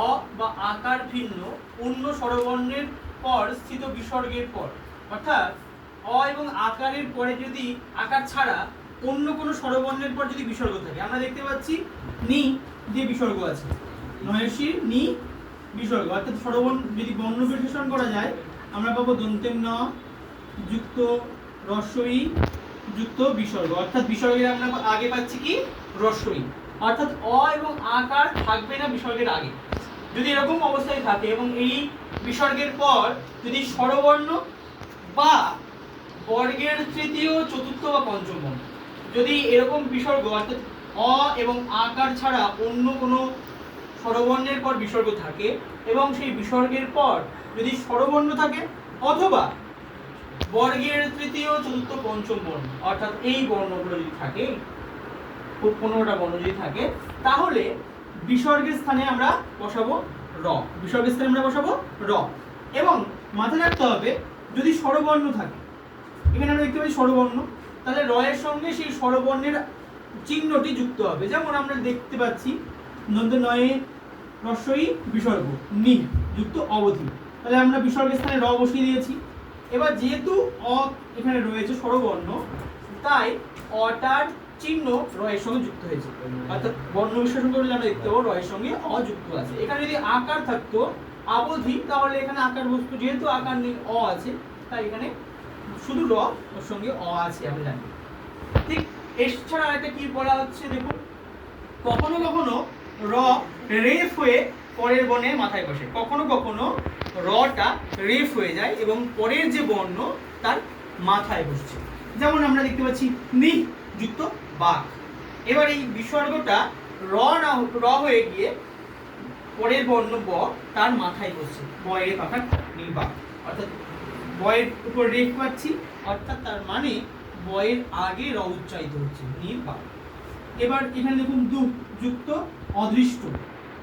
অ বা আকার ভিন্ন অন্য স্বরবর্ণের পর স্থিত বিসর্গের পর, অর্থাৎ অ এবং আকারের পরে যদি আকার ছাড়া অন্য কোনো স্বরবর্ণের পর যদি বিসর্গ থাকে, আমরা দেখতে পাচ্ছি নি যে বিসর্গ আছে, নয়সীর নি বিসর্গ, অর্থাৎ স্বরবর্ণ যদি বর্ণ বিশ্লেষণ করা যায় আমরা পাবো দন্তেম ন যুক্ত রস্বই যুক্ত বিসর্গ, অর্থাৎ বিসর্গের আমরা আগে পাচ্ছি কি রস্বই, অর্থাৎ অ এবং আকার থাকবে না বিসর্গের আগে। যদি এরকম অবস্থায় থাকে এবং এই বিসর্গের পর যদি স্বরবর্ণ বা বর্গের তৃতীয় চতুর্থ বা পঞ্চম বর্ণ, যদি এরকম বিসর্গ অর্থাৎ অ এবং আকার ছাড়া অন্য কোনো স্বরবর্ণের পর বিসর্গ থাকে এবং সেই বিসর্গের পর যদি স্বরবর্ণ থাকে অথবা বর্গের তৃতীয় চতুর্থ পঞ্চম বর্ণ, অর্থাৎ এই বর্ণগুলো যদি থাকে, 15টা বর্ণ যদি থাকে, তাহলে বিসর্গের স্থানে আমরা বসাবো র, বিসর্গের স্থানে আমরা বসাবো র। এবং মাথায় রাখতে হবে যদি স্বরবর্ণ থাকে, এখানে আমরা দেখতে পাচ্ছি স্বরবর্ণ, তাহলে র এর সঙ্গে সেই স্বরবর্ণের চিহ্নটি যুক্ত হবে। যেমন আমরা দেখতে পাচ্ছি নন্দ নয়ে রস্বই বিসর্গ নি যুক্ত অবধি, তাহলে আমরা বিসর্গের স্থানে র বসিয়ে দিয়েছি। এবার যেহেতু অ এখানে রয়েছে স্বরবর্ণ, তাই অটার চিহ্ন র এর সঙ্গে যুক্ত হয়েছে, অর্থাৎ বর্ণ বিশ্লেষণ করলে আমরা দেখতে পাবো র এর সঙ্গে অ যুক্ত আছে। এখানে যদি আকার থাকতো অবধি, তাহলে এখানে আকার বস্তু, যেহেতু আকার নেই অ আছে, তাই এখানে শুধু র ওর সঙ্গে অ আছে আমরা জানি। ঠিক এছাড়া আরেকটা কি বলা হচ্ছে দেখুন, কখনো কখনো র রেফ হয়ে পরের বর্ণের মাথায় বসে, কখনো কখনো রটা রেফ হয়ে যায় এবং পরের যে বর্ণ তার মাথায় বসছে। যেমন আমরা দেখতে পাচ্ছি নি যুক্ত বাক, এবার এই বিসর্গটা র হয়ে গিয়ে পরের বর্ণ ব তার মাথায় বসছে, বয়ের অর্থাৎ নির্বাক, অর্থাৎ বয়ের উপর রেফ পাচ্ছি, অর্থাৎ তার মানে বয়ের আগে র উচ্চারিত হচ্ছে নির্বাক। এবার এখানে দেখুন দু যুক্ত অদৃষ্ট,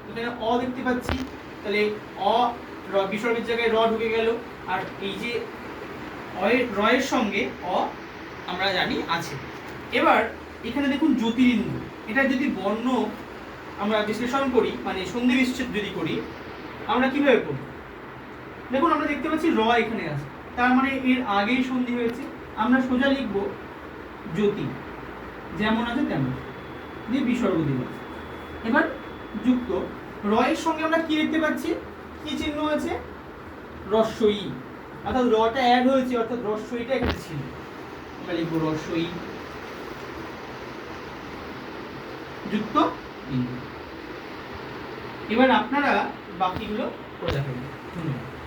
এখানে অ দেখতে পাচ্ছি, তাহলে অ বিসর্গের জায়গায় র ঢুকে গেল, আর এই যে র এর সঙ্গে অ আমরা জানি আছে। এবার এখানে দেখুন জ্যোতিরিন্দ্র, এটা যদি বর্ণ আমরা বিশ্লেষণ করি, মানে সন্ধি বিচ্ছেদ যদি করি, আমরা কিভাবে করব? দেখুন আমরা দেখতে পাচ্ছি র এখানে আছে, তার মানে এর আগেই সন্ধি হয়েছে, আমরা সোজা লিখব জ্যোতি, যেমন আছে তেমন দিয়ে বিসর্গ দিব। এবার যুক্ত র এর সঙ্গে আমরা কি দেখতে পাচ্ছি, কি চিহ্ন আছে, রস্বই, অর্থাৎ রটা অ্যাড হয়েছে, অর্থাৎ রস্বইটা এখানে ছিল, আমরা লিখব রস্বই যুক্ত ইন্দ্র। এবার আপনারা বাকিগুলো করে দেখাবেন। ধন্যবাদ।